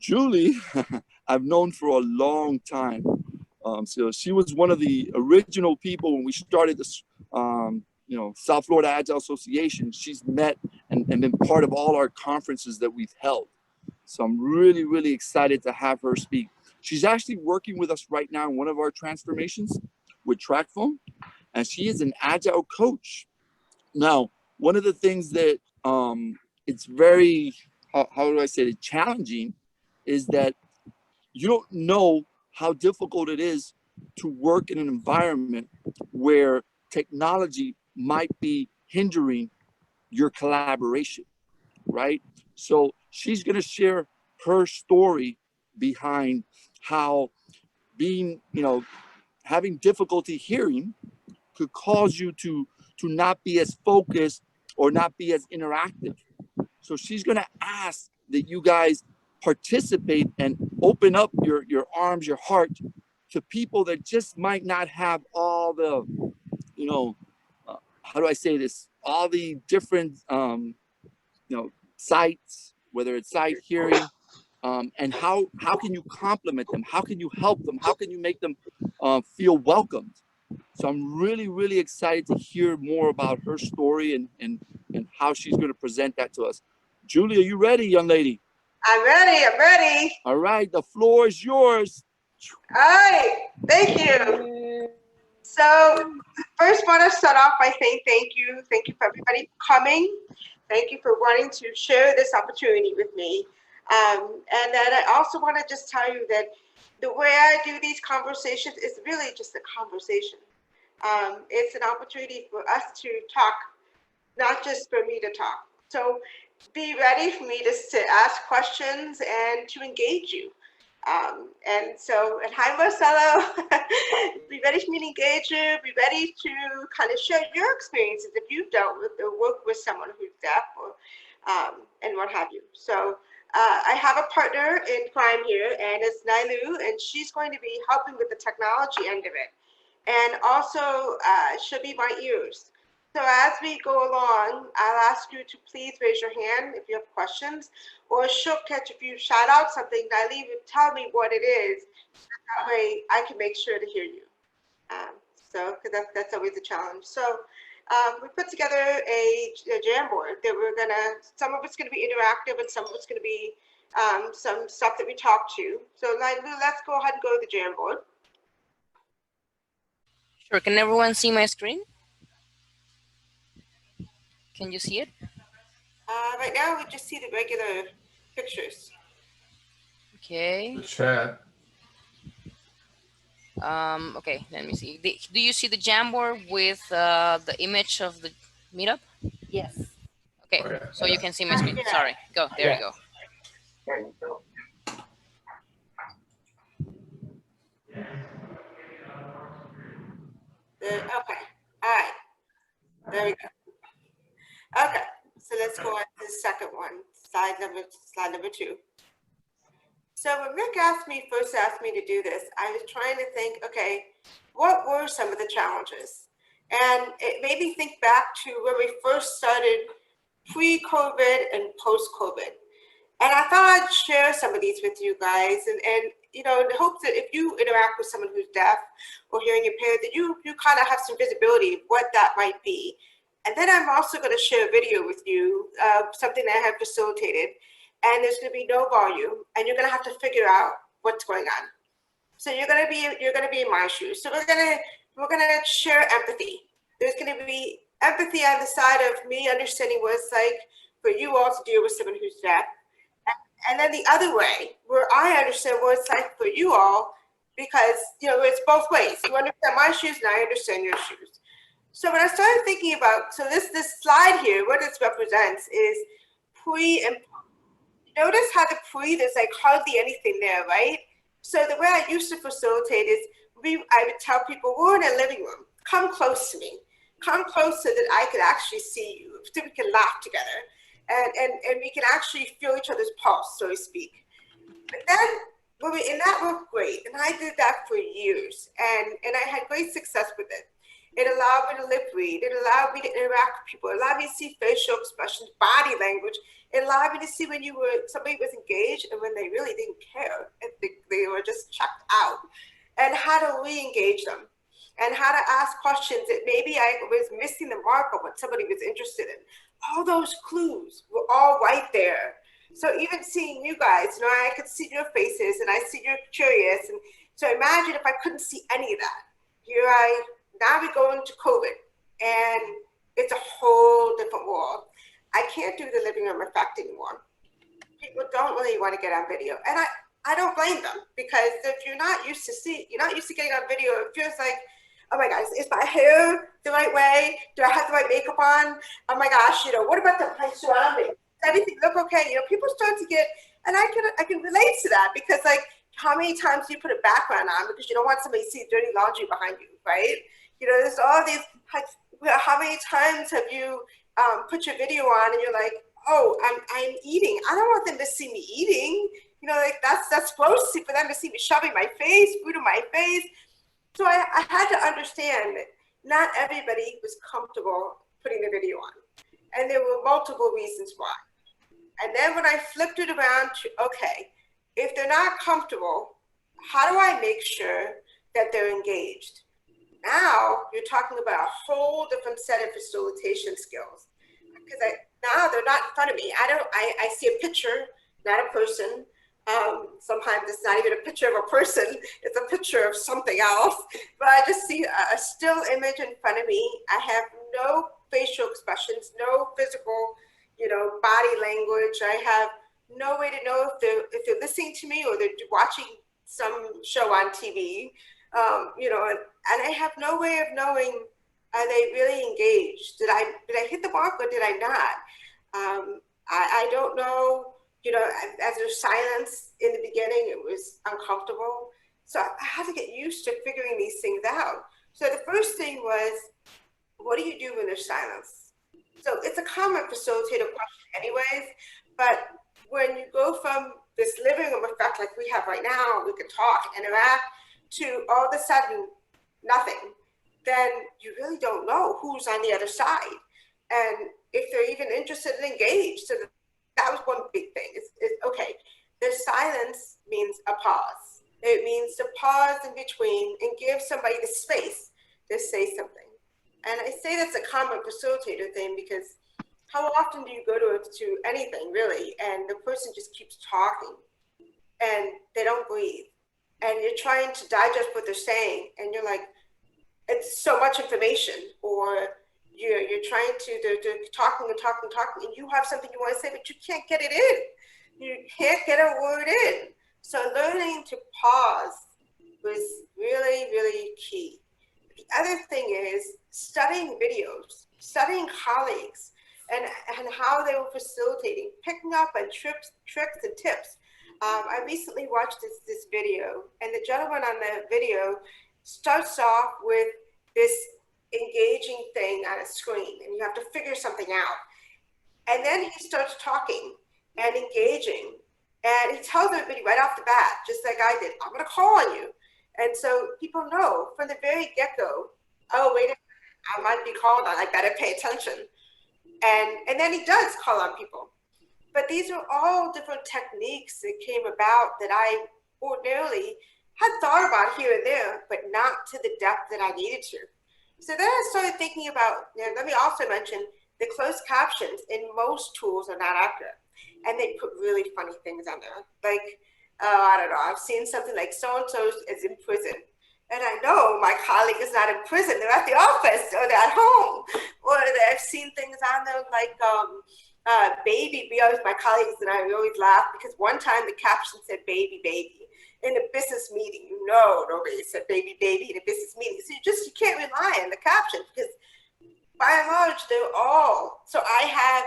Julie, I've known for a long time. So she was one of the original people when we started this, South Florida Agile Association. She's met and been part of all our conferences that we've held. So I'm really, really excited to have her speak. She's actually working with us right now in one of our transformations with TrackPhone, and she is an Agile coach. Now, one of the things that it's very, how do I say it, challenging is that you don't know how difficult it is to work in an environment where technology might be hindering your collaboration, right? So she's going to share her story behind how being, having difficulty hearing could cause you to not be as focused or not be as interactive. So she's going to ask that you guys participate and open up your arms, your heart to people that just might not have all the, how do I say this? All the different, sights, whether it's sight, hearing, and how can you compliment them? How can you help them? How can you make them feel welcomed? So I'm really, really excited to hear more about her story and how she's going to present that to us. Julie, are you ready, young lady? I'm ready. All right, the floor is yours. All right, thank you. So first want to start off by saying thank you. Thank you for everybody coming. Thank you for wanting to share this opportunity with me. And then I also want to just tell you that the way I do these conversations is really just a conversation. It's an opportunity for us to talk, not just for me to talk. So be ready for me to ask questions and to engage you. And hi Marcelo, be ready for me to engage you, be ready to kind of share your experiences if you've dealt with or worked with someone who's deaf or and what have you. So I have a partner in crime here, and it's Nailu, and she's going to be helping with the technology end of it. And also she'll be my ears. So as we go along, I'll ask you to please raise your hand if you have questions, or she'll catch if you shout out something, Nailu will tell me what it is. That way I can make sure to hear you. Because that's always a challenge. So we put together a Jamboard that some of it's gonna be interactive and some of it's gonna be some stuff that we talk to. So Nailu, let's go ahead and go to the Jamboard. Sure, can everyone see my screen? Can you see it? Right now, we just see the regular pictures. Okay. The chat. Okay, let me see. Do you see the Jamboard with the image of the meetup? Yes. Okay, Oh, yeah. so you can see my screen. Sorry, go. There you go. There you go. Okay, all right. There we go. Okay, so let's go on to the second one, slide number 2. So when Rick first asked me to do this, I was trying to think, okay, what were some of the challenges? And it made me think back to when we first started pre-COVID and post-COVID. And I thought I'd share some of these with you guys, and in the hopes that if you interact with someone who's deaf or hearing impaired, that you kind of have some visibility of what that might be. And then I'm also going to share a video with you, something that I have facilitated, and there's going to be no volume, and you're going to have to figure out what's going on. So you're going to be in my shoes. So we're going to share empathy. There's going to be empathy on the side of me understanding what it's like for you all to deal with someone who's deaf, and then the other way, where I understand what it's like for you all, because it's both ways. You understand my shoes, and I understand your shoes. So when I started thinking about, this slide here, what this represents is pre and post. Notice how the pre, there's like hardly anything there, right? So the way I used to facilitate is I would tell people, we're in a living room, come close to me. Come close so that I could actually see you, so we can laugh together. And we can actually feel each other's pulse, so to speak. But then, and that worked great. And I did that for years. And I had great success with it. It allowed me to lip read. It allowed me to interact with people. It allowed me to see facial expressions, body language. It allowed me to see when somebody was engaged and when they really didn't care. And they were just checked out. And how to re-engage them. And how to ask questions that maybe I was missing the mark of what somebody was interested in. All those clues were all right there. So even seeing you guys, I could see your faces and I see you're curious. And so imagine if I couldn't see any of that. Now we go into COVID and it's a whole different world. I can't do the living room effect anymore. People don't really want to get on video. And I don't blame them, because if you're not used to getting on video, it feels like, oh my gosh, is my hair the right way? Do I have the right makeup on? Oh my gosh, what about the place around me? Does everything look okay? People start to get, and I can relate to that, because like, how many times do you put a background on because you don't want somebody to see dirty laundry behind you, right? There's all these, how many times have you put your video on and you're like, oh, I'm eating. I don't want them to see me eating. Like that's gross for them to see me shoving my face, food in my face. So I had to understand that not everybody was comfortable putting the video on. And there were multiple reasons why. And then when I flipped it around to, okay, if they're not comfortable, how do I make sure that they're engaged? Now you're talking about a whole different set of facilitation skills, because now they're not in front of me. I see a picture, not a person. Sometimes it's not even a picture of a person, it's a picture of something else. But I just see a still image in front of me. I have no facial expressions, no physical, body language. I have no way to know if they're listening to me or they're watching some show on TV. And I have no way of knowing, are they really engaged? Did I hit the mark or did I not? I don't know. As there's silence in the beginning, it was uncomfortable. So I had to get used to figuring these things out. So the first thing was, what do you do when there's silence? So it's a common facilitator question anyways, but when you go from this living room effect like we have right now, we can talk, interact, to all of a sudden, nothing, then you really don't know who's on the other side. And if they're even interested and engaged. So that was one big thing. Okay, the silence means a pause. It means to pause in between and give somebody the space to say something. And I say that's a common facilitator thing, because how often do you go to anything really, and the person just keeps talking and they don't breathe, and you're trying to digest what they're saying, and you're like, it's so much information, or you're trying to, they're talking and talking and talking, and you have something you want to say, but you can't get it in. You can't get a word in. So learning to pause was really, really key. The other thing is studying videos, studying colleagues, and how they were facilitating, picking up on tricks and tips. I recently watched this video, and the gentleman on the video starts off with this engaging thing on a screen, and you have to figure something out. And then he starts talking and engaging, and he tells everybody right off the bat, just like I did, I'm gonna call on you. And so people know from the very get-go, oh, wait a minute, I might be called on, I better pay attention. And then he does call on people. But these are all different techniques that came about that I ordinarily had thought about here and there, but not to the depth that I needed to. So then I started thinking about, let me also mention, the closed captions in most tools are not accurate. And they put really funny things on there. Like, I don't know, I've seen something like so-and-so is in prison. And I know my colleague is not in prison, they're at the office or they're at home. Or I've seen things on there like baby, my colleagues and I always laugh, because one time the caption said baby, baby. In a business meeting, nobody said baby, baby in a business meeting. So you can't rely on the captions, because by and large, they're all. So I have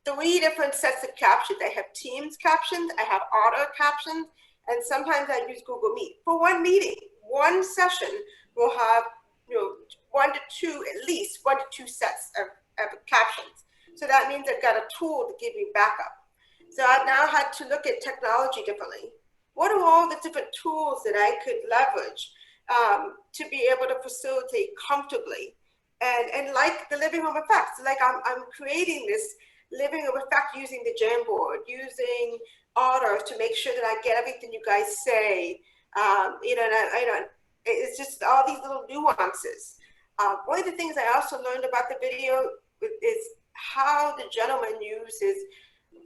3 different sets of captions. I have Teams captions, I have auto captions, and sometimes I use Google Meet. For one meeting, one session will have 1 to 2, at least 1 to 2 sets of captions. So that means I've got a tool to give me backup. So I've now had to look at technology differently. What are all the different tools that I could leverage to be able to facilitate comfortably And like the living room effect, so like I'm creating this living room effect using the Jamboard, using otter to make sure that I get everything you guys say. You know, and it's just all these little nuances. One of the things I also learned about the video is how the gentleman uses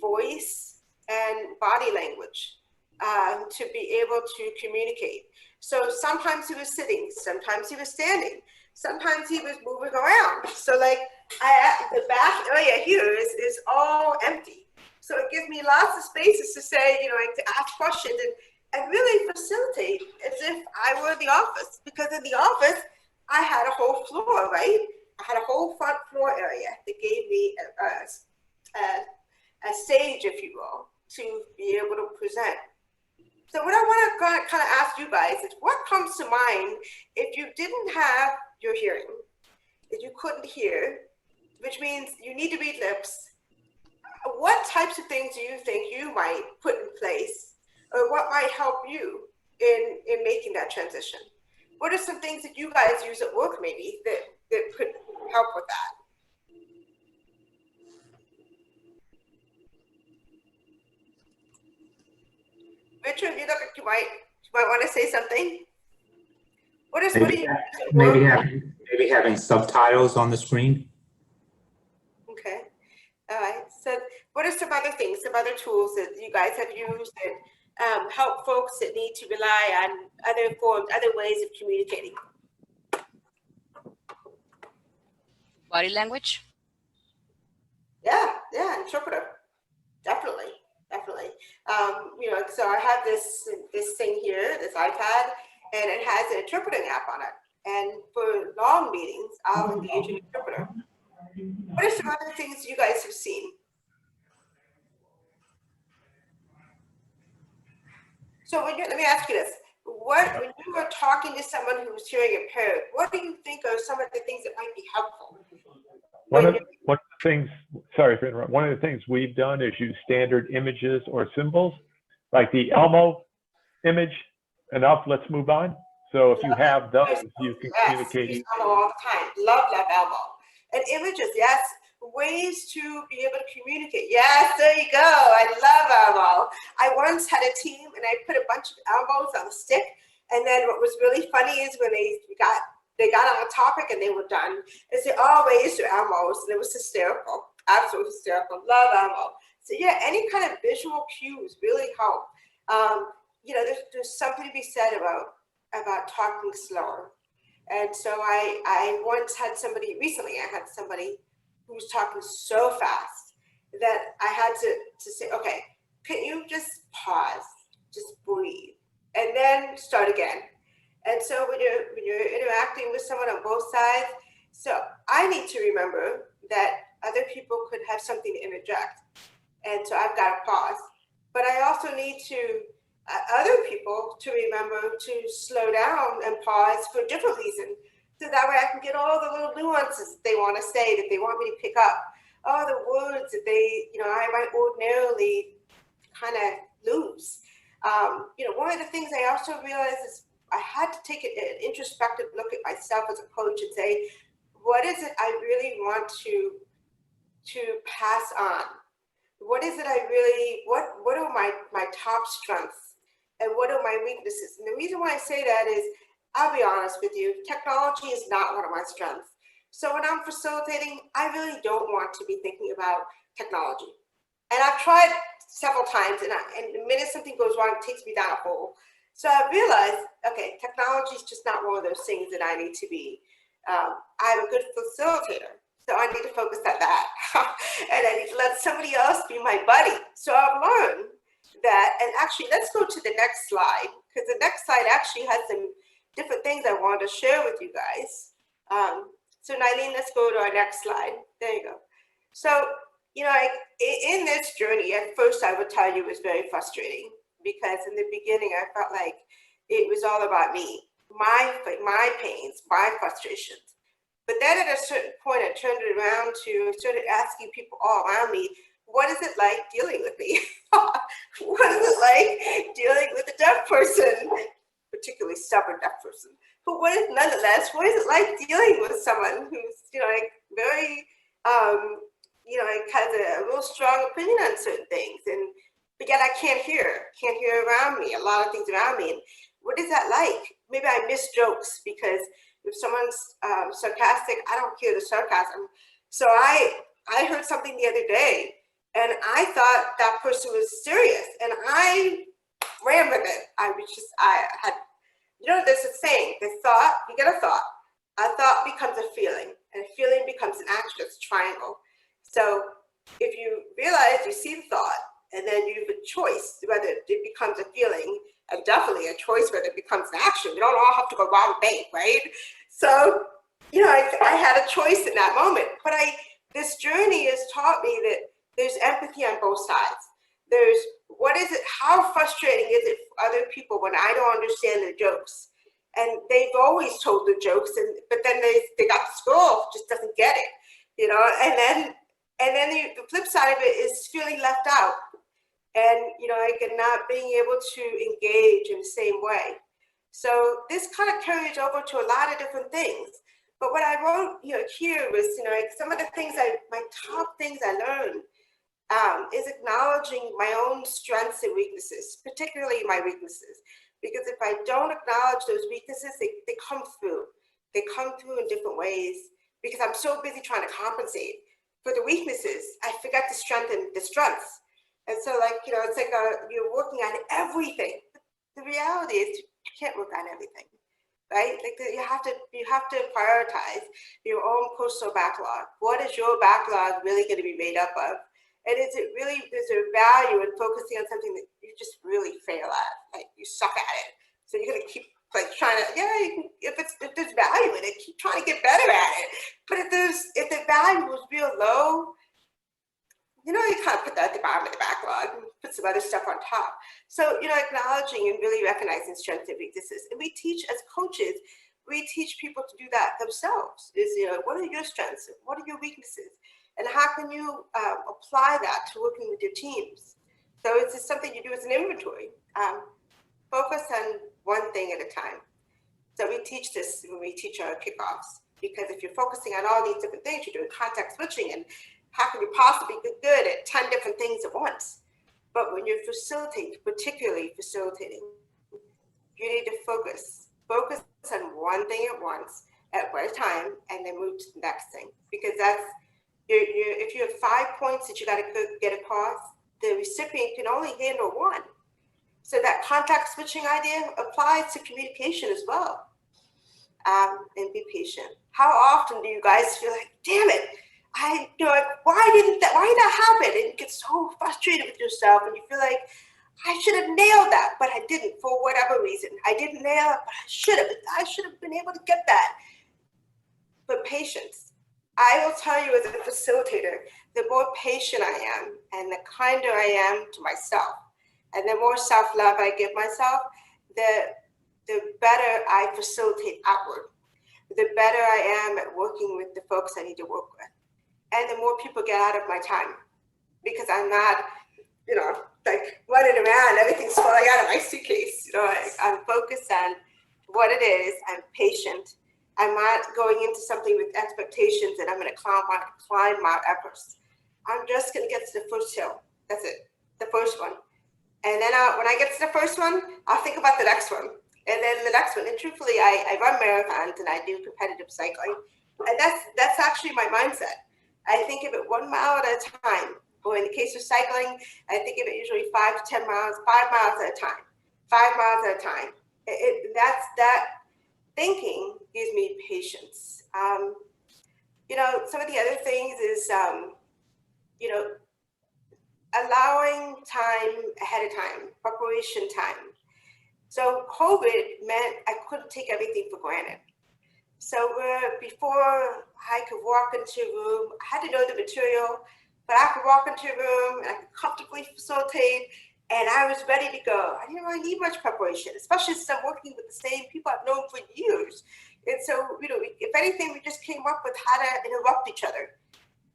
voice and body language to be able to communicate. So sometimes he was sitting, sometimes he was standing, sometimes he was moving around. So like the back area here is all empty. So it gives me lots of spaces to say, you know, like to ask questions and really facilitate as if I were in the office. Because in the office, I had a whole floor, right? I had a whole front floor area that gave me a stage, if you will, to be able to present. So what I want to kind of ask you guys is what comes to mind if you didn't have your hearing, if you couldn't hear, which means you need to read lips. What types of things do you think you might put in place, or what might help you in making that transition? What are some things that you guys use at work maybe that could help with that? Richard, you look like you might want to say something. What do you Maybe having subtitles on the screen. Okay. All right. So what are some other things, some other tools that you guys have used that help folks that need to rely on other forms, other ways of communicating? Body language? Yeah, interpreter. Definitely. You know, so I have this thing here, this iPad, and it has an interpreting app on it. And for long meetings, I'll engage an interpreter. What are some other things you guys have seen? So let me ask you this. When you are talking to someone who's hearing impaired, what do you think are some of the things that might be helpful? One of the things, sorry for interrupting, one of the things we've done is use standard images or symbols, like the Elmo image. Enough, let's move on. So if you have those, you can communicate. Use Elmo all the time. Love Elmo. And images, yes. Ways to be able to communicate. Yes, there you go. I love Elmo. I once had a team and I put a bunch of Elmos on a stick. And then what was really funny is when they got on a topic and they were done, is they all raised their Elmos, and it was hysterical. Absolutely hysterical. Love Elmo. So yeah, any kind of visual cues really help. You know, there's something to be said about talking slower. And so I once had somebody, recently I had somebody who was talking so fast that I had to say, okay, can you just pause, just breathe, and then start again. And so when you're interacting with someone on both sides, so I need to remember that other people could have something to interject. And so I've got to pause. But I also need to other people to remember to slow down and pause for a different reason. So that way I can get all the little nuances they want to say, that they want me to pick up, all the words that they, you know, I might ordinarily kind of lose. You know, one of the things I also realized is I had to take an introspective look at myself as a coach and say, what is it I really want to pass on? What is it I really, what are my top strengths? And what are my weaknesses? And the reason why I say that is, I'll be honest with you, technology is not one of my strengths. So when I'm facilitating, I really don't want to be thinking about technology. And I've tried several times, and the minute something goes wrong, it takes me down a hole. So I realized, okay, technology is just not one of those things that I need to be. I'm a good facilitator, so I need to focus on that. And I need to let somebody else be my buddy. So I've learned that, and actually, let's go to the next slide, because the next slide actually has some different things I wanted to share with you guys. So Nylene, let's go to our next slide. There you go. So, you know, in this journey, at first I would tell you it was very frustrating, because in the beginning I felt like it was all about me, my pains, my frustrations. But then at a certain point, I turned it around to started asking people all around me, what is it like dealing with me? What is it like dealing with a deaf person? particularly stubborn deaf person. But nonetheless, what is it like dealing with someone who's, like very, like has a real strong opinion on certain things, but yet I can't hear around me, a lot of things around me. And what is that like? Maybe I miss jokes because if someone's sarcastic, I don't hear the sarcasm. So I heard something the other day, and I thought that person was serious, and I ran with it. I had, there's a saying, you get a thought becomes a feeling, and a feeling becomes an action. It's a triangle. So if you realize, you see the thought, and then you have a choice whether it becomes a feeling, and definitely a choice whether it becomes an action. We don't all have to go rob a bank, right? So, I had a choice in that moment. But this journey has taught me that there's empathy on both sides. There's, how frustrating is it for other people when I don't understand their jokes? And they've always told their jokes, but then they got this girl who just doesn't get it, and then the flip side of it is feeling left out, and not being able to engage in the same way. So this kind of carries over to a lot of different things. But what I wrote here was some of the things my top things I learned is acknowledging my own strengths and weaknesses, particularly my weaknesses. Because if I don't acknowledge those weaknesses, they come through. They come through in different ways because I'm so busy trying to compensate for the weaknesses. I forget to strengthen the strengths. And so it's like you're working on everything. The reality is you can't work on everything, right? Like you have to prioritize your own personal backlog. What is your backlog really going to be made up of? And is there value in focusing on something that you just really fail at? Like you suck at it. So you're gonna keep trying to, if there's value in it, keep trying to get better at it. But if the value was real low, you kind of put that at the bottom of the backlog and put some other stuff on top. So, acknowledging and really recognizing strengths and weaknesses. And we teach, as coaches, we teach people to do that themselves. Is, what are your strengths? What are your weaknesses? And how can you apply that to working with your teams? So it's just something you do as an inventory. Focus on one thing at a time. So we teach this when we teach our kickoffs, because if you're focusing on all these different things, you're doing context switching, and how can you possibly be good at 10 different things at once? But when you're particularly facilitating, you need to focus on one thing at once, at one time, and then move to the next thing. Because that's, if you have 5 points that you got to get across, the recipient can only handle one. So that context switching idea applies to communication as well. And be patient. How often do you guys feel like, damn it, why did that happen? And you get so frustrated with yourself, and you feel like, I should have nailed that, but I didn't for whatever reason. I didn't nail it, but I should have been able to get that. But patience. I will tell you as a facilitator, the more patient I am and the kinder I am to myself, and the more self-love I give myself, the better I facilitate outward, the better I am at working with the folks I need to work with. And the more people get out of my time, because I'm not, like running around, everything's falling out of my suitcase. I'm focused on what it is. I'm patient. I'm not going into something with expectations that I'm going to climb Mount Everest. I'm just going to get to the first hill. That's it, the first one. And then when I get to the first one, I'll think about the next one. And then the next one. And truthfully, I run marathons and I do competitive cycling. And that's actually my mindset. I think of it 1 mile at a time. Or in the case of cycling, I think of it usually 5 to 10 miles, 5 miles at a time. 5 miles at a time. That thinking gives me patience. Some of the other things is, allowing time ahead of time, preparation time. So COVID meant I couldn't take everything for granted. So before I could walk into a room, I had to know the material, but I could walk into a room and I could comfortably facilitate, and I was ready to go. I didn't really need much preparation, especially since I'm working with the same people I've known for years. And so, if anything, we just came up with how to interrupt each other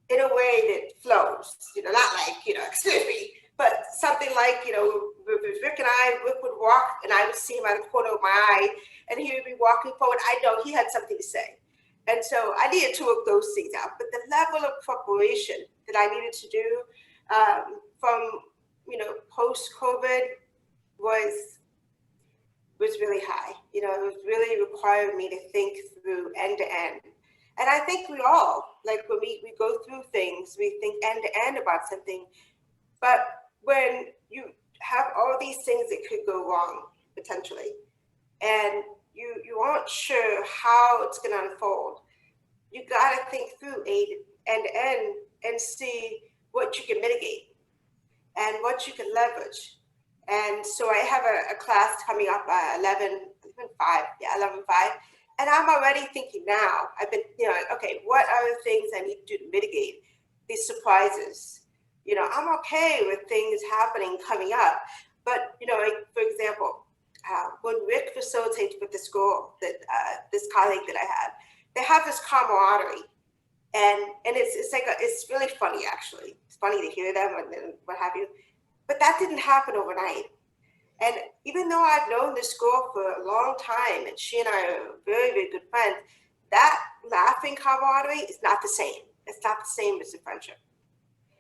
in a way that flows, not like, excuse me, But something like, with Rick and Rick would walk and I would see him out of the corner of my eye and he would be walking forward. I know he had something to say. And so I needed to work those things out. But the level of preparation that I needed to do from, post-COVID was really high. It was really requiring me to think through end to end. And I think we all, like when we go through things, we think end to end about something. But when you have all these things that could go wrong potentially, and you aren't sure how it's going to unfold, you got to think through end to end and see what you can mitigate and what you can leverage. And so I have a class coming up 11/5, and I'm already thinking now. I've been, okay, what are the things I need to do to mitigate these surprises? I'm okay with things happening coming up, but like, for example, when Rick facilitates with this girl that this colleague that I have, they have this camaraderie, and it's really funny actually. It's funny to hear them and what have you, but that didn't happen overnight. And even though I've known this girl for a long time, and she and I are very, very good friends, that laughing camaraderie is not the same. It's not the same as a friendship.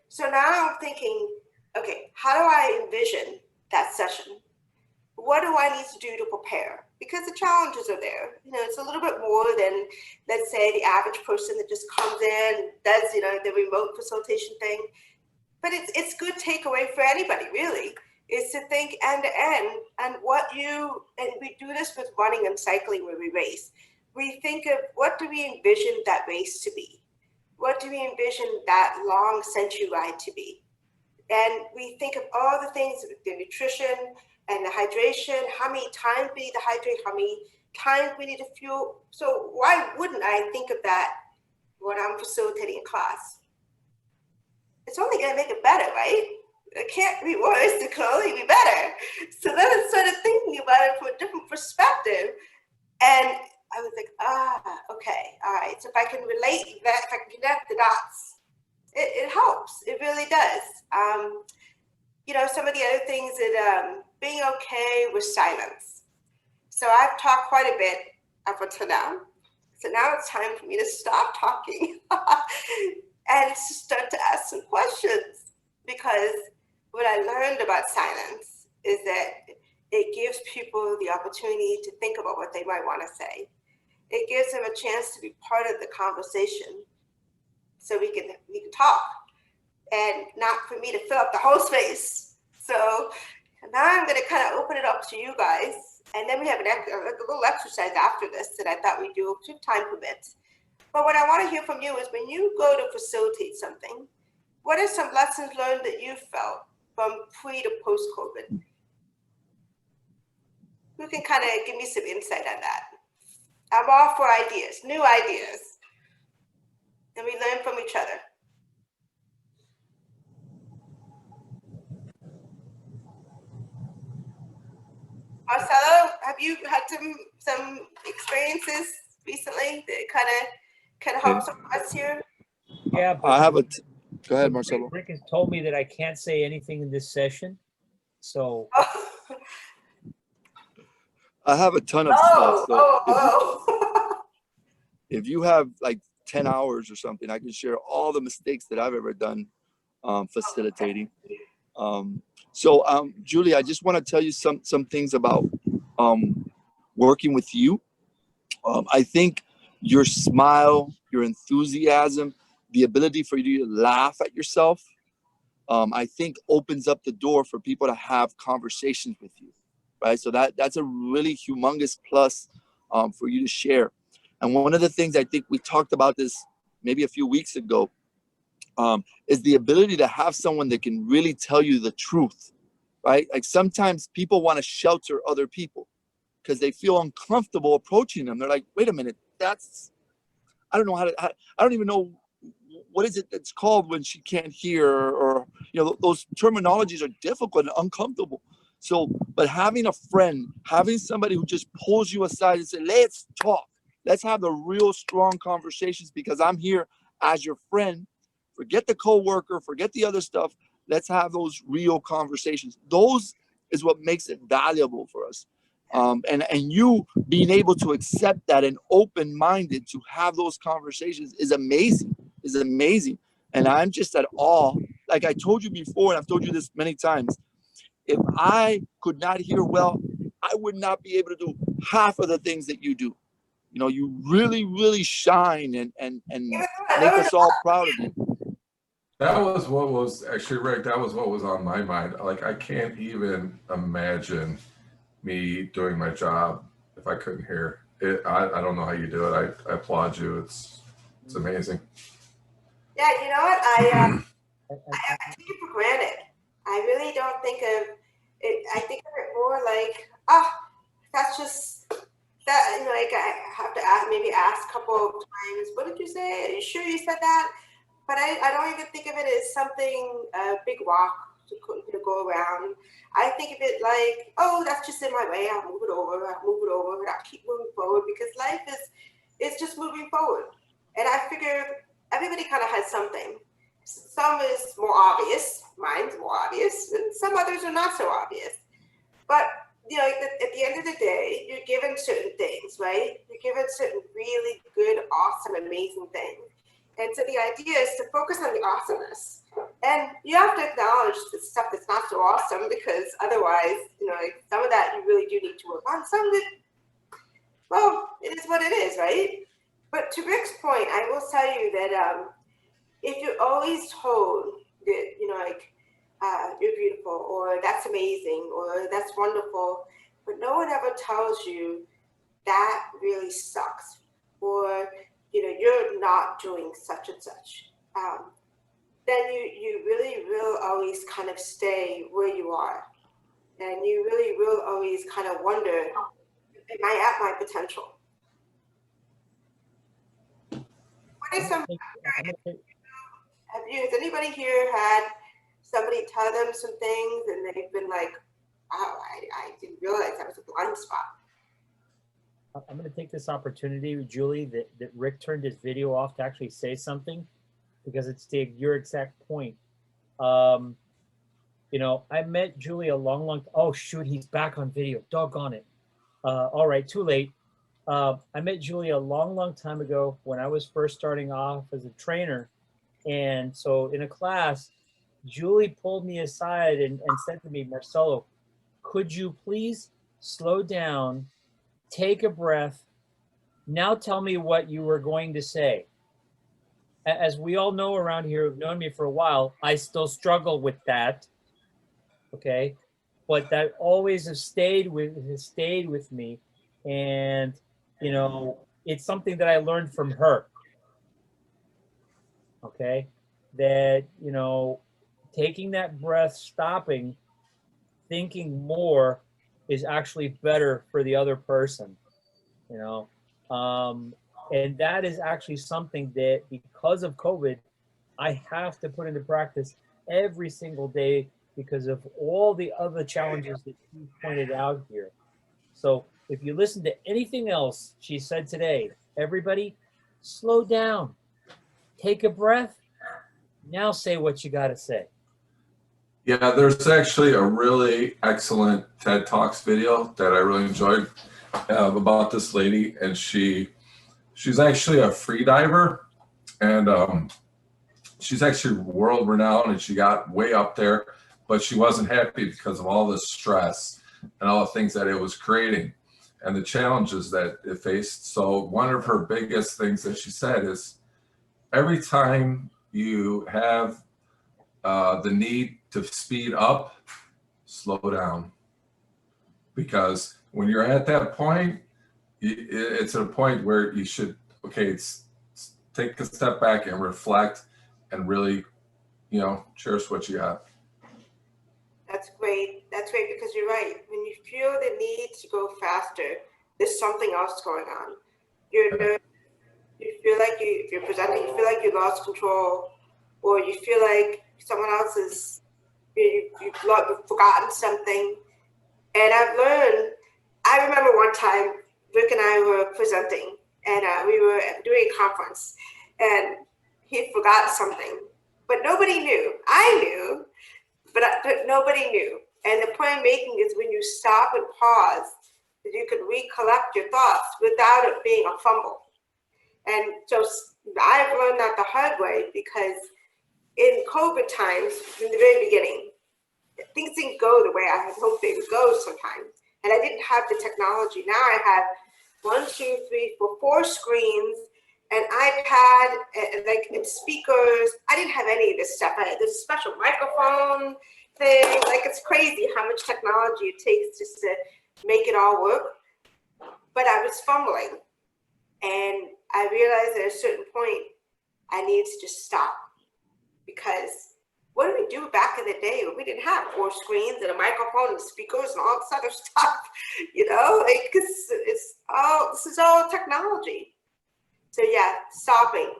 So now I'm thinking, okay, how do I envision that session? What do I need to do to prepare? Because the challenges are there. It's a little bit more than, let's say, the average person that just comes in, does, the remote facilitation thing. But it's good takeaway for anybody, really, is to think end to end and and we do this with running and cycling where we race. We think of what do we envision that race to be? What do we envision that long century ride to be? And we think of all the things, the nutrition and the hydration, how many times we need to hydrate, how many times we need to fuel. So why wouldn't I think of that when I'm facilitating a class? It's only going to make it better, right? It can't be worse, it can only be better. So then I started thinking about it from a different perspective. And I was like, okay, all right. So if I can relate that, if I can connect the dots, it helps. It really does. Some of the other things that being okay with silence. So I've talked quite a bit up until now. So now it's time for me to stop talking and to start to ask some questions, because what I learned about silence is that it gives people the opportunity to think about what they might want to say. It gives them a chance to be part of the conversation, so we can talk, and not for me to fill up the whole space. So now I'm going to kind of open it up to you guys, and then we have a little exercise after this that I thought we'd do if time permits. But what I want to hear from you is, when you go to facilitate something, what are some lessons learned that you felt from pre to post COVID? Who can kind of give me some insight on that? I'm all for ideas, new ideas, and we learn from each other. Marcelo, have you had some experiences recently that kind of can help some of us here? Yeah, but I have go ahead, Marcelo. Rick has told me that I can't say anything in this session. So I have a ton of stuff. So if you have like 10 hours or something, I can share all the mistakes that I've ever done facilitating. Julie, I just want to tell you some things about working with you. I think your smile, your enthusiasm, the ability for you to laugh at yourself, I think opens up the door for people to have conversations with you, right? So that's a really humongous plus for you to share. And one of the things I think we talked about this maybe a few weeks ago is the ability to have someone that can really tell you the truth, right? Like sometimes people want to shelter other people because they feel uncomfortable approaching them. They're like, wait a minute, I don't know I don't even know what is it that's called when she can't hear, or those terminologies are difficult and uncomfortable. So, but having a friend, having somebody who just pulls you aside and say, let's talk, let's have the real strong conversations, because I'm here as your friend. Forget the coworker, forget the other stuff. Let's have those real conversations. Those is what makes it valuable for us. And you being able to accept that and open-minded to have those conversations is amazing, And I'm just at awe. Like I told you before, and I've told you this many times, if I could not hear well, I would not be able to do half of the things that you do. You know, you really, really shine and make us all proud of you. That was what was actually, Rick, that was what was on my mind. Like, I can't even imagine me doing my job if I couldn't hear it. I don't know how you do it. I applaud you. It's amazing. Yeah, you know what? I take it for granted. I really don't think of it. I think of it more like, that's just that. You know, like I have to maybe ask a couple of times. What did you say? Are you sure you said that? But I don't even think of it as something big rock to go around. I think of it like, oh, that's just in my way. I'll move it over. I'll keep moving forward because life is just moving forward. And I figure everybody kind of has something. Some is more obvious. Mine's more obvious, and some others are not so obvious. But you know, at the end of the day, you're given certain things, right? You're given certain really good, awesome, amazing things. And so the idea is to focus on the awesomeness. And you have to acknowledge the stuff that's not so awesome, because otherwise, you know, like some of that you really do need to work on. Some that, well, it is what it is, right? But to Rick's point, I will tell you that if you're always told that, you know, like, you're beautiful, or that's amazing, or that's wonderful, but no one ever tells you that really sucks, or, you know, you're not doing such and such, then you really will always kind of stay where you are. And you really will always kind of wonder, am I at my potential? What is some, has anybody here had somebody tell them some things and they've been like, wow, I didn't realize that was a blind spot? I'm going to take this opportunity, Julie, that Rick turned his video off to actually say something, because it's to your exact point. You know, I met Julie a long, oh shoot, he's back on video, doggone it. All right, too late. I met Julie a long time ago when I was first starting off as a trainer. And so in a class, Julie pulled me aside and said to me, Marcelo, could you please slow down, take a breath, now tell me what you were going to say. As we all know around here who've known me for a while, I still struggle with that, okay? But that always has stayed with me. And, you know, it's something that I learned from her, okay? That, you know, taking that breath, stopping, thinking more is actually better for the other person, you know? And that is actually something that, because of COVID, I have to put into practice every single day because of all the other challenges that you pointed out here. So if you listen to anything else she said today, everybody slow down, take a breath, now say what you got to say. Yeah, there's actually a really excellent TED Talks video that I really enjoyed about this lady, and she's actually a free diver, and she's actually world renowned, and she got way up there, but she wasn't happy because of all the stress and all the things that it was creating and the challenges that it faced. So one of her biggest things that she said is, every time you have the need to speed up, slow down. Because when you're at that point, it's a point where you should, okay, take a step back and reflect and really, you know, cherish what you got. That's great. That's great, because you're right. When you feel the need to go faster, there's something else going on. You feel like if you're presenting, you feel like you lost control, or you feel like someone else is, you've forgotten something. And I've learned, I remember one time, Rick and I were presenting, and we were doing a conference, and he forgot something, but nobody knew. I knew, but nobody knew. And the point I'm making is when you stop and pause, that you can recollect your thoughts without it being a fumble. And so I've learned that the hard way, because in COVID times, in the very beginning, things didn't go the way I had hoped they would go sometimes. And I didn't have the technology. Now I have 4 screens, an iPad, and speakers. I didn't have any of this stuff. I had this special microphone thing. Like, it's crazy how much technology it takes just to make it all work. But I was fumbling. And I realized at a certain point, I needed to just stop. Because what did we do back in the day when we didn't have 4 screens and a microphone and speakers and all this other stuff? You know, like, this is all technology. So yeah, stopping,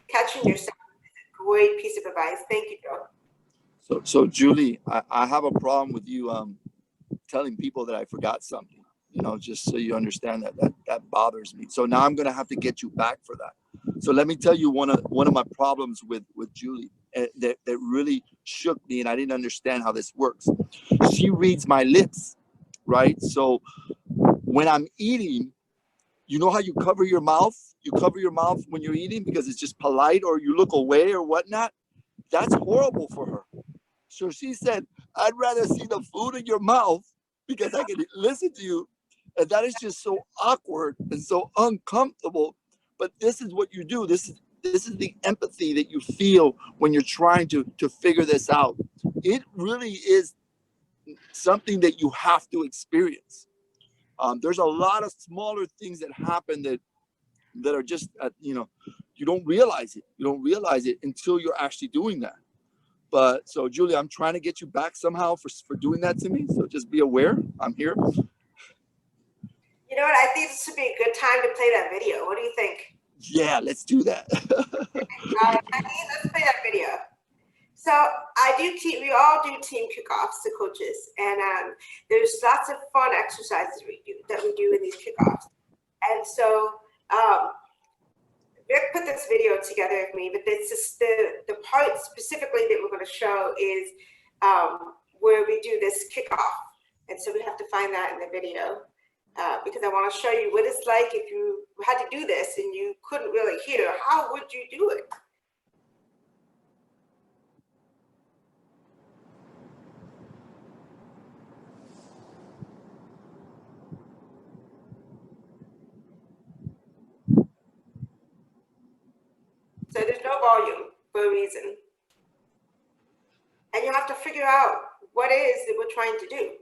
catching yourself is a great piece of advice. Thank you, Joe. So Julie, I have a problem with you telling people that I forgot something. You know, just so you understand that bothers me. So now I'm gonna have to get you back for that. So let me tell you one of my problems with Julie that really shook me, and I didn't understand how this works. She reads my lips, right? So when I'm eating, you know how you cover your mouth? You cover your mouth when you're eating because it's just polite, or you look away or whatnot. That's horrible for her. So she said, I'd rather see the food in your mouth because I can listen to you. And that is just so awkward and so uncomfortable. But this is what you do. This is the empathy that you feel when you're trying to figure this out. It really is something that you have to experience. There's a lot of smaller things that happen that are just, you don't realize it. You don't realize it until you're actually doing that. But so, Julie, I'm trying to get you back somehow for doing that to me. So just be aware, I'm here. You know what? I think this would be a good time to play that video. What do you think? Yeah, let's do that. Let's play that video. So we all do team kickoffs, the coaches, and there's lots of fun exercises we do in these kickoffs. And so Rick put this video together with me, but it's just the part specifically that we're going to show is where we do this kickoff. And so we have to find that in the video because I want to show you what it's like if you had to do this and you couldn't really hear. How would you do it? So there's no volume for a reason. And you have to figure out what it is that we're trying to do.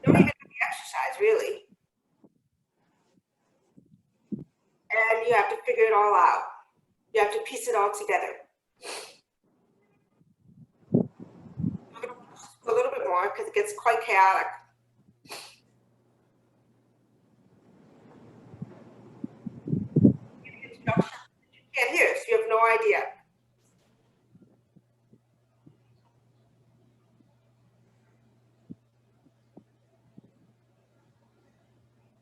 Don't even do the exercise, really. And you have to figure it all out. You have to piece it all together. A little bit more because it gets quite chaotic. You can't hear, so you have no idea.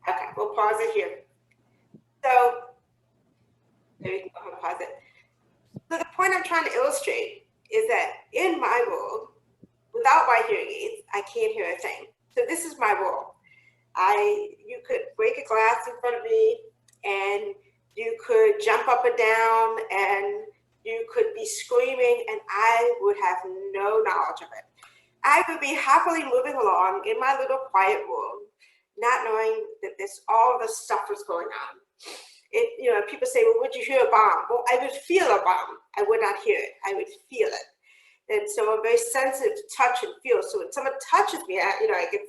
Okay, we'll pause it here. So, there you go, I'm gonna pause it. So the point I'm trying to illustrate is that in my world, without my hearing aids, I can't hear a thing. So this is my world. You could break a glass in front of me, and you could jump up and down, and you could be screaming, and I would have no knowledge of it. I would be happily moving along in my little quiet world, not knowing that all this stuff was going on. People say, well, would you hear a bomb? Well, I would feel a bomb. I would not hear it. I would feel it. And so I'm very sensitive to touch and feel. So when someone touches me, I get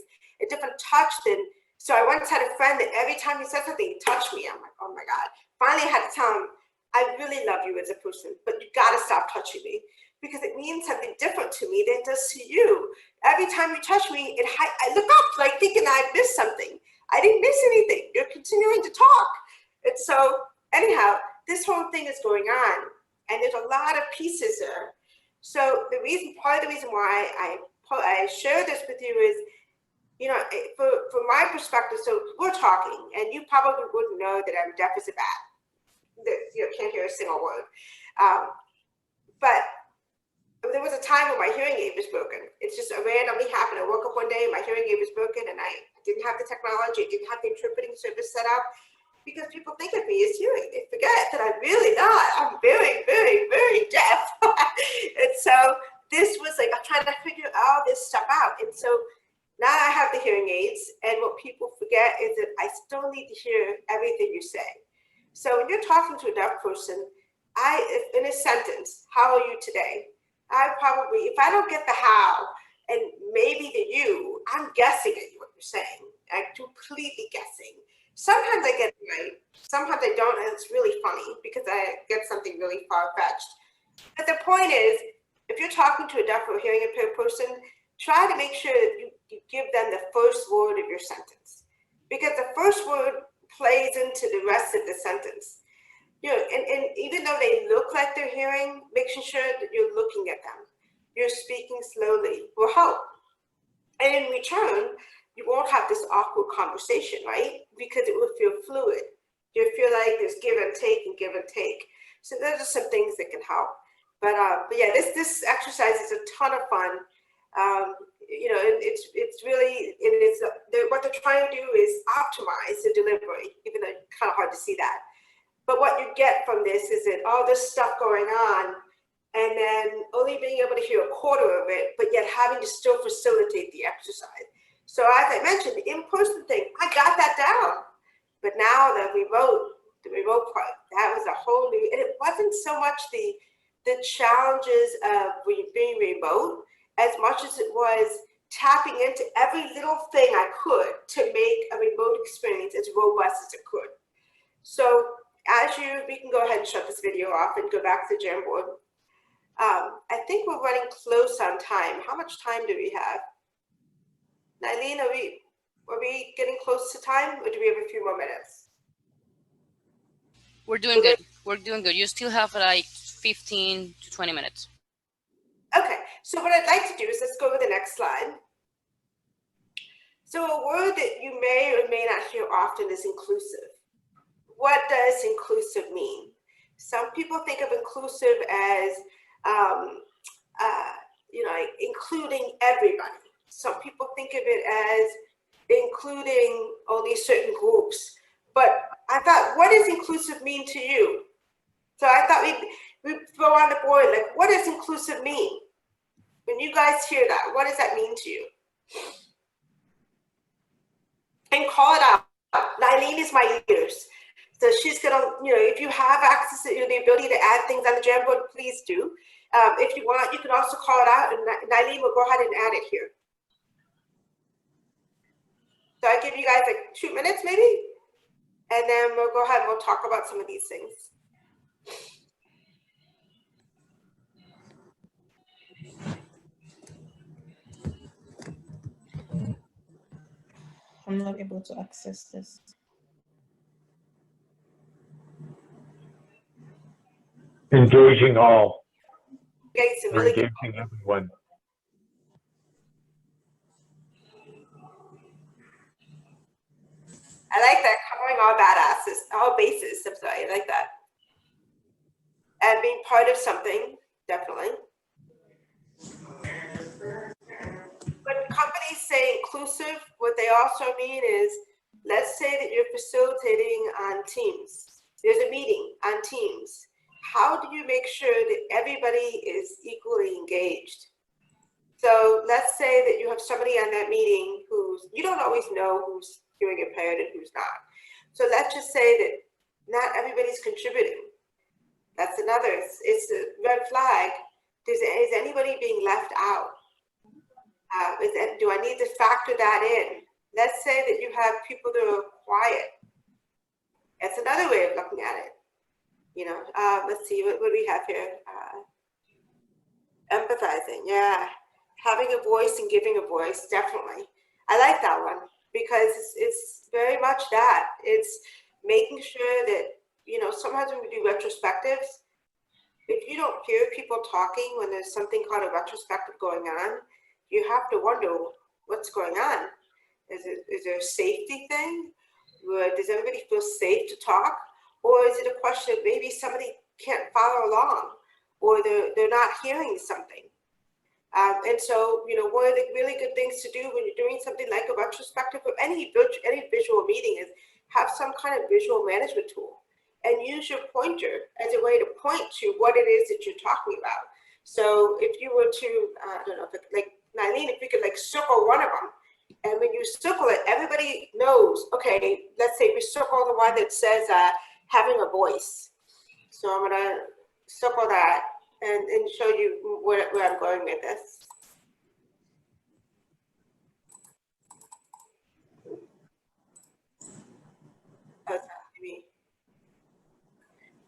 a different touch than. So I once had a friend that every time he said something, he touched me. I'm like, oh my God. Finally, I had to tell him, I really love you as a person, but you got to stop touching me because it means something different to me than it does to you. Every time you touch me, I look up like thinking I missed something. I didn't miss anything. You're continuing to talk. And so anyhow, this whole thing is going on, and there's a lot of pieces there. So part of the reason why I share this with you is, from my perspective, so we're talking, and you probably wouldn't know that I'm deaf as a bat. can't hear a single word. But there was a time when my hearing aid was broken. It's just randomly happened. I woke up one day, my hearing aid was broken, and I didn't have the technology, I didn't have the interpreting service set up, because people think of me as hearing. They forget that I'm really not. I'm very, very, very deaf. And so this was like, I'm trying to figure all this stuff out. And so now I have the hearing aids, and what people forget is that I still need to hear everything you say. So when you're talking to a deaf person, in a sentence, how are you today? I probably, if I don't get the how, and maybe the you, I'm guessing at what you're saying. I'm completely guessing. Sometimes I get it right, sometimes I don't, and it's really funny because I get something really far-fetched. But the point is, if you're talking to a deaf or hearing impaired person, try to make sure that you give them the first word of your sentence, because the first word plays into the rest of the sentence. And even though they look like they're hearing, making sure that you're looking at them, you're speaking slowly will help. And in return, you won't have this awkward conversation, right? Because it will feel fluid. You'll feel like there's give and take and give and take. So those are some things that can help. But yeah, this exercise is a ton of fun. It's really, what they're trying to do is optimize the delivery, even though it's kind of hard to see that. But what you get from this is that all this stuff going on, and then only being able to hear a quarter of it, but yet having to still facilitate the exercise. So as I mentioned, the in-person thing, I got that down. But now the remote part, that was a whole new, and it wasn't so much the challenges of being remote, as much as it was tapping into every little thing I could to make a remote experience as robust as it could. So we can go ahead and shut this video off and go back to the Jamboard. I think we're running close on time. How much time do we have? Nylene, are we getting close to time, or do we have a few more minutes? We're doing good. We're doing good. You still have like 15 to 20 minutes. Okay, so what I'd like to do is let's go to the next slide. So a word that you may or may not hear often is inclusive. What does inclusive mean? Some people think of inclusive as, including everybody. Some people think of it as including only certain groups. But I thought, what does inclusive mean to you? So I thought we'd throw on the board, like, what does inclusive mean? When you guys hear that, what does that mean to you? And call it out. Nylene is my ears. So she's gonna, if you have access to the ability to add things on the Jamboard, please do. If you want, you can also call it out, and Nylene will go ahead and add it here. So I give you guys like 2 minutes maybe, and then we'll go ahead and we'll talk about some of these things. I'm not able to access this. Engaging all. Okay, so We're really engaging everyone. I like that, covering all badasses, all bases. I'm sorry, I like that. And being part of something, definitely. When companies say inclusive, what they also mean is, let's say that you're facilitating on Teams. There's a meeting on Teams. How do you make sure that everybody is equally engaged? So let's say that you have somebody on that meeting you don't always know who's hearing impaired and who's not. So let's just say that not everybody's contributing. That's another, it's a red flag. Is anybody being left out? Do I need to factor that in? Let's say that you have people that are quiet. That's another way of looking at it. Let's see, what do we have here? Empathizing, yeah. Having a voice and giving a voice, definitely. I like that one because it's very much that. It's making sure that, sometimes when we do retrospectives, if you don't hear people talking when there's something called a retrospective going on, you have to wonder what's going on. Is there a safety thing? Does everybody feel safe to talk? Or is it a question of maybe somebody can't follow along, or they're not hearing something? And so, you know, one of the really good things to do when you're doing something like a retrospective of any visual meeting is have some kind of visual management tool and use your pointer as a way to point to what it is that you're talking about. So if you were to, I don't know, like Nylene, if you could like circle one of them, and when you circle it, everybody knows, okay, let's say we circle the one that says having a voice. So I'm gonna circle that and show you where I'm going with this. That's me.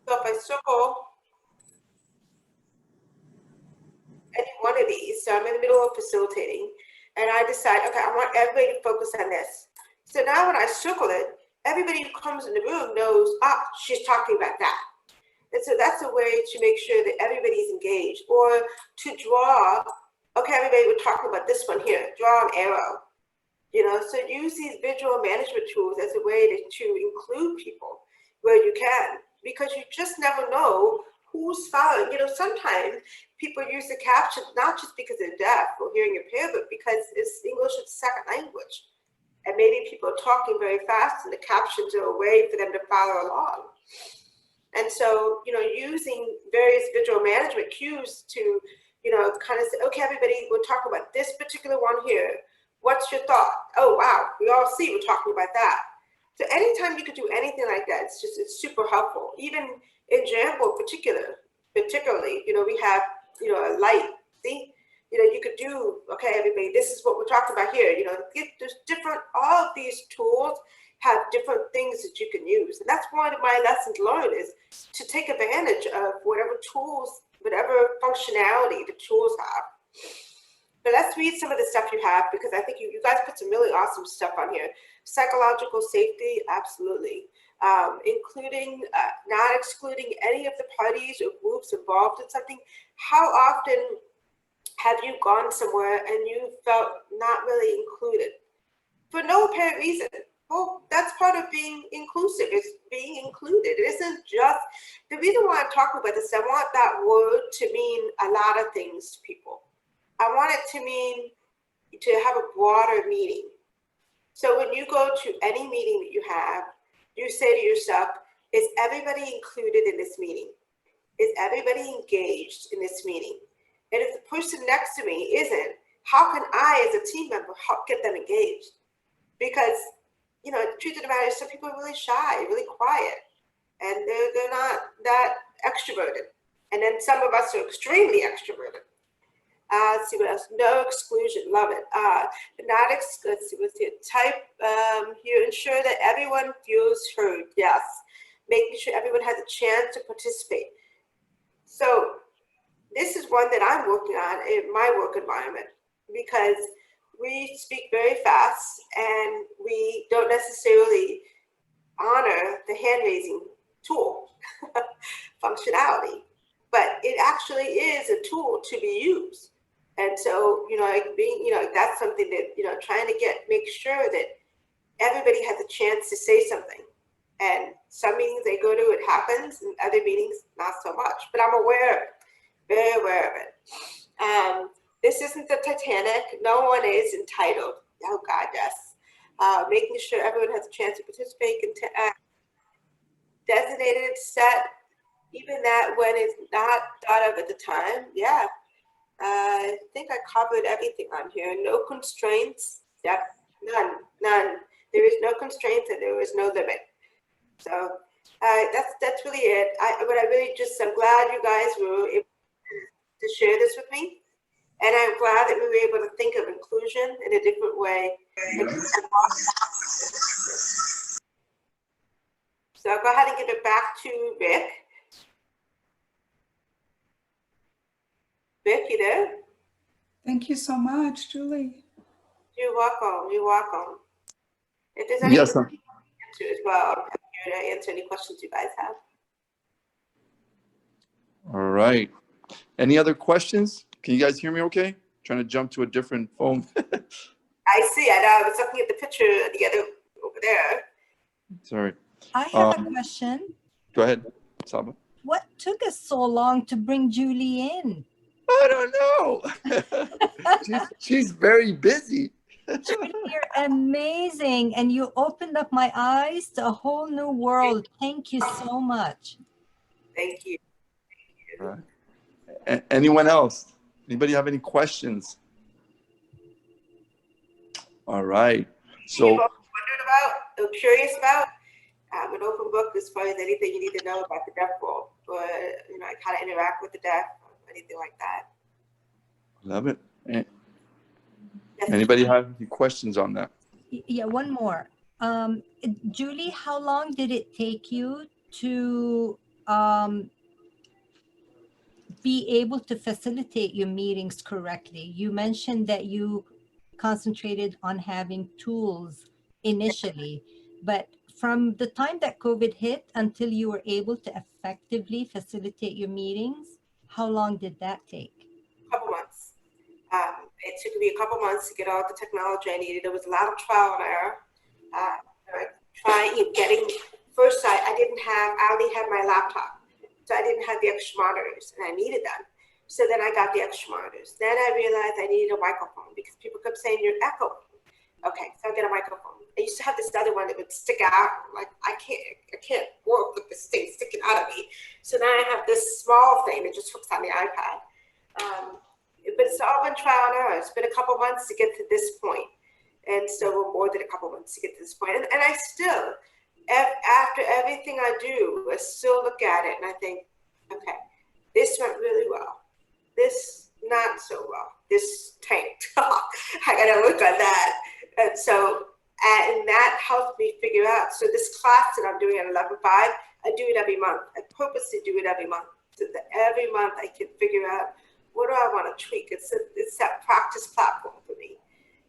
So if I circle any one of these, so I'm in the middle of facilitating, and I decide, okay, I want everybody to focus on this. So now when I circle it, everybody who comes in the room knows, she's talking about that. And so that's a way to make sure that everybody's engaged, or to draw, okay, everybody, we're talking about this one here, draw an arrow. You know, so use these visual management tools as a way to include people where you can, because you just never know who's following. You know, sometimes people use the captions not just because they're deaf or hearing impaired, but because it's English as a second language. And maybe people are talking very fast and the captions are a way for them to follow along. And so, you know, using various visual management cues to, you know, kind of say, okay, everybody, we're talking about this particular one here. What's your thought? Oh, wow, we all see we're talking about that. So anytime you could do anything like that, it's super helpful. Even in Jamboard particularly, you know, we have, you know, a light, see? You know, you could do, okay, everybody, this is what we're talking about here. You know, there's different, all of these tools have different things that you can use. And that's one of my lessons learned, is to take advantage of whatever tools, whatever functionality the tools have. But let's read some of the stuff you have, because I think you guys put some really awesome stuff on here. Psychological safety, absolutely. Including, not excluding any of the parties or groups involved in something. How often have you gone somewhere and you felt not really included for no apparent reason? Well, that's part of being inclusive, is being included. It isn't just, the reason why I'm talking about this, I want that word to mean a lot of things to people. I want it to mean to have a broader meaning. So when you go to any meeting that you have, you say to yourself, is everybody included in this meeting? Is everybody engaged in this meeting? And if the person next to me isn't, how can I, as a team member, help get them engaged? Because, you know, the truth of the matter is some people are really shy, really quiet, and they're not that extroverted. And then some of us are extremely extroverted. Let's see what else. No exclusion, love it. Let's see what's here. Type, you ensure that everyone feels heard. Yes. Making sure everyone has a chance to participate. So this is one that I'm working on in my work environment, because we speak very fast and we don't necessarily honor the hand raising tool functionality, but it actually is a tool to be used. And so, you know, like being, you know, that's something that, you know, trying to make sure that everybody has a chance to say something. And some meetings they go to, it happens, and other meetings, not so much. But I'm aware of it, very aware of it. This isn't the Titanic. No one is entitled. Oh, God, yes. Making sure everyone has a chance to participate. Designated, set, even that when it's not thought of at the time. Yeah. I think I covered everything on here. No constraints. Yep. None. There is no constraints and there is no limit. So that's really it. I'm glad you guys were able to share this with me. And I'm glad that we were able to think of inclusion in a different way. So I'll go ahead and give it back to Rick. Rick, you there? Thank you so much, Julie. You're welcome. You're welcome. If there's any Yes, sir. answer as well, I'm here to answer any questions you guys have. All right. Any other questions? Can you guys hear me okay? Trying to jump to a different phone. I see. I know. I was looking at the picture over there. Sorry. I have a question. Go ahead, Saba. What took us so long to bring Julie in? I don't know. she's very busy. Julie, you're amazing. And you opened up my eyes to a whole new world. Thank you so much. Thank you. Right. Anyone else? Anybody have any questions? All right. So, Wondering about, or curious about, an open book as far as anything you need to know about the deaf world, or how to interact with the deaf, or anything like that. love it. Yes. Anybody have any questions on that? Yeah, one more. Julie, how long did it take you to be able to facilitate your meetings correctly? You mentioned that you concentrated on having tools initially, but from the time that COVID hit until you were able to effectively facilitate your meetings, how long did that take? Couple months. It took me a couple months to get all the technology I needed. There was a lot of trial and error. First, I only had my laptop, so I didn't have the extra monitors, and I needed them. So then I got the extra monitors. Then I realized I needed a microphone because people kept saying you're echoing. Okay, so I get a microphone. I used to have this other one that would stick out. Like I can't work with this thing sticking out of me. So now I have this small thing that just hooks on the iPad. But it's all been trial and error. It's been a couple months to get to this point. And so more than a couple months to get to this point. And I still, after everything I do, I still look at it and I think, okay, this went really well. This not so well. This tanked. I gotta work on that. And so, and that helped me figure out. So this class that I'm doing at 11.5, I do it every month. I purposely do it every month. So that every month I can figure out, what do I want to tweak? It's that practice platform for me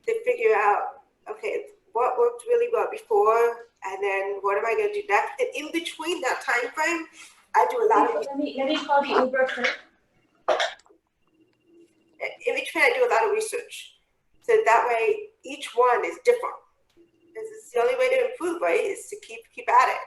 to figure out, okay, what worked really well before, and then what am I going to do next? And in between that time frame, I do a lot of. Let me call the Uber first. In between, I do a lot of research, so that way each one is different. This is the only way to improve, right? Is to keep at it.